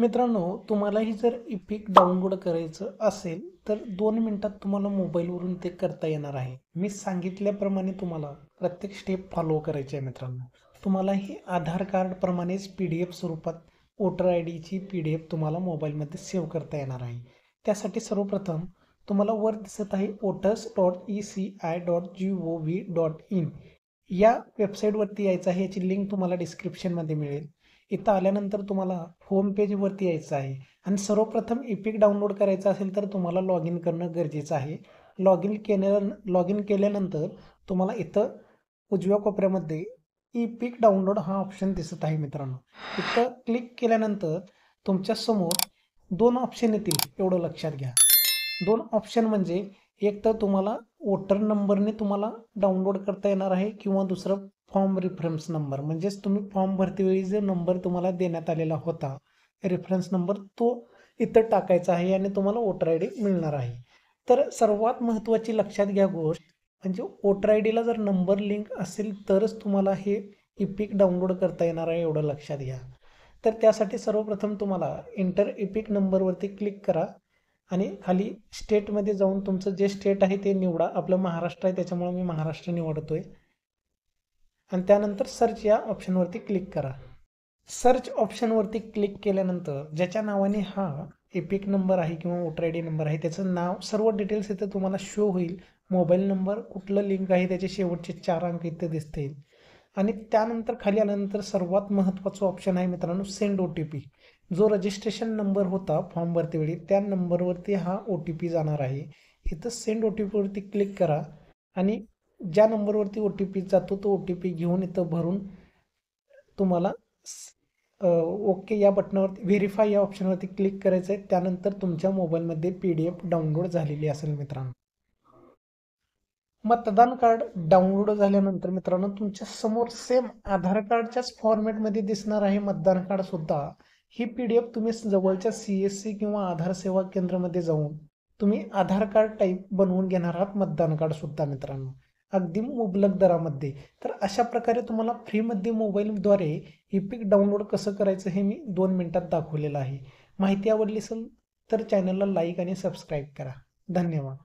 मित्रांनो, तुम्हालाही जर इपिक डाउनलोड करायचं असेल तर 2 मिनिटात तुम्हाला मोबाईलवरून ते करता येणार आहे. मी सांगितल्याप्रमाणे तुम्हाला प्रत्येक स्टेप फॉलो करायची आहे मित्रांनो. तुम्हालाही आधार कार्ड प्रमाणेच PDF स्वरूपात वोटर आय डीची PDF तुम्हाला मोबाईलमध्ये सेव्ह करता येणार आहे. त्यासाठी सर्वप्रथम तुम्हाला वर दिसत आहे voters.eci.gov.in या वेबसाईटवरती यायचं आहे. याची लिंक तुम्हाला डिस्क्रिप्शनमध्ये मिळेल. इथं आल्यानंतर तुम्हाला होम पेजवरती यायचं आहे आणि सर्वप्रथम इपिक डाउनलोड करायचं असेल तर तुम्हाला लॉग इन करणं गरजेचं आहे. लॉग इन केल्यानंतर तुम्हाला इथं उजव्या कोपऱ्यामध्ये इपिक डाउनलोड हा ऑप्शन दिसत आहे मित्रांनो. इथं क्लिक केल्यानंतर तुमच्यासमोर 2 ऑप्शन येतील, एवढं लक्षात घ्या. 2 ऑप्शन म्हणजे एक तर तुम्हाला वोटर नंबरने तुम्हाला डाउनलोड करता येणार आहे किंवा दुसरं फॉर्म रेफरन्स नंबर, म्हणजेच तुम्ही फॉर्म भरतीवेळी जो नंबर तुम्हाला देण्यात आलेला होता रेफरन्स नंबर, तो इथं टाकायचा आहे आणि तुम्हाला वोटर आय डी मिळणार आहे. तर सर्वात महत्त्वाची लक्षात घ्या गोष्ट म्हणजे वोटर आय डीला जर नंबर लिंक असेल तरच तुम्हाला हे इपिक डाउनलोड करता येणार आहे, एवढं लक्षात घ्या. तर त्यासाठी सर्वप्रथम तुम्हाला इंटर इपिक नंबरवरती क्लिक करा आणि खाली स्टेटमध्ये जाऊन तुमचं जे स्टेट आहे ते निवडा. आपलं महाराष्ट्र आहे त्याच्यामुळे मी महाराष्ट्र निवडतोय आणि त्यानंतर सर्च या ऑप्शनवरती क्लिक करा. सर्च ऑप्शनवरती क्लिक केल्यानंतर ज्याच्या नावाने हा इपिक नंबर आहे किंवा वोटर आय डी नंबर आहे त्याचं नाव, सर्व डिटेल्स इथं तुम्हाला शो होईल. मोबाईल नंबर, कुठलं लिंक आहे त्याचे शेवटचे 4 अंक इथे दिसतील आणि त्यानंतर खाली आल्यानंतर सर्वात महत्त्वाचं ऑप्शन आहे मित्रांनो, सेंड OTP. जो रजिस्ट्रेशन नंबर होता फॉर्म भरतेवेळी त्या नंबरवरती हा OTP जाणार आहे. इथं सेंड OTPवरती क्लिक करा आणि ज्या नंबरवरती OTP जातो तो OTP घेऊन इथं भरून तुम्हाला ओके या बटनावरती व्हेरीफाय या ऑप्शनवरती क्लिक करायचं आहे. त्यानंतर तुमच्या मोबाईलमध्ये PDF डाउनलोड झालेली असेल मित्रांनो. मतदान कार्ड डाउनलोड झाल्यानंतर मित्रांनो तुमच्या समोर सेम आधार कार्डच्याच फॉर्मॅटमध्ये दिसणार आहे मतदान कार्ड सुद्धा. ही PDF तुम्ही जवळच्या CSC किंवा आधार सेवा केंद्रामध्ये जाऊन तुम्ही आधार कार्ड टाईप बनवून घेणार आहात मतदान कार्ड सुद्धा मित्रांनो, अगदी मुबलक दरामध्ये. तर अशा प्रकारे तुम्हाला फ्रीमध्ये मोबाईलद्वारे इपिक डाउनलोड कसं करायचं हे मी 2 मिनिटात दाखवलेलं आहे. माहिती आवडली असेल तर चॅनलला लाईक आणि सबस्क्राईब करा. धन्यवाद.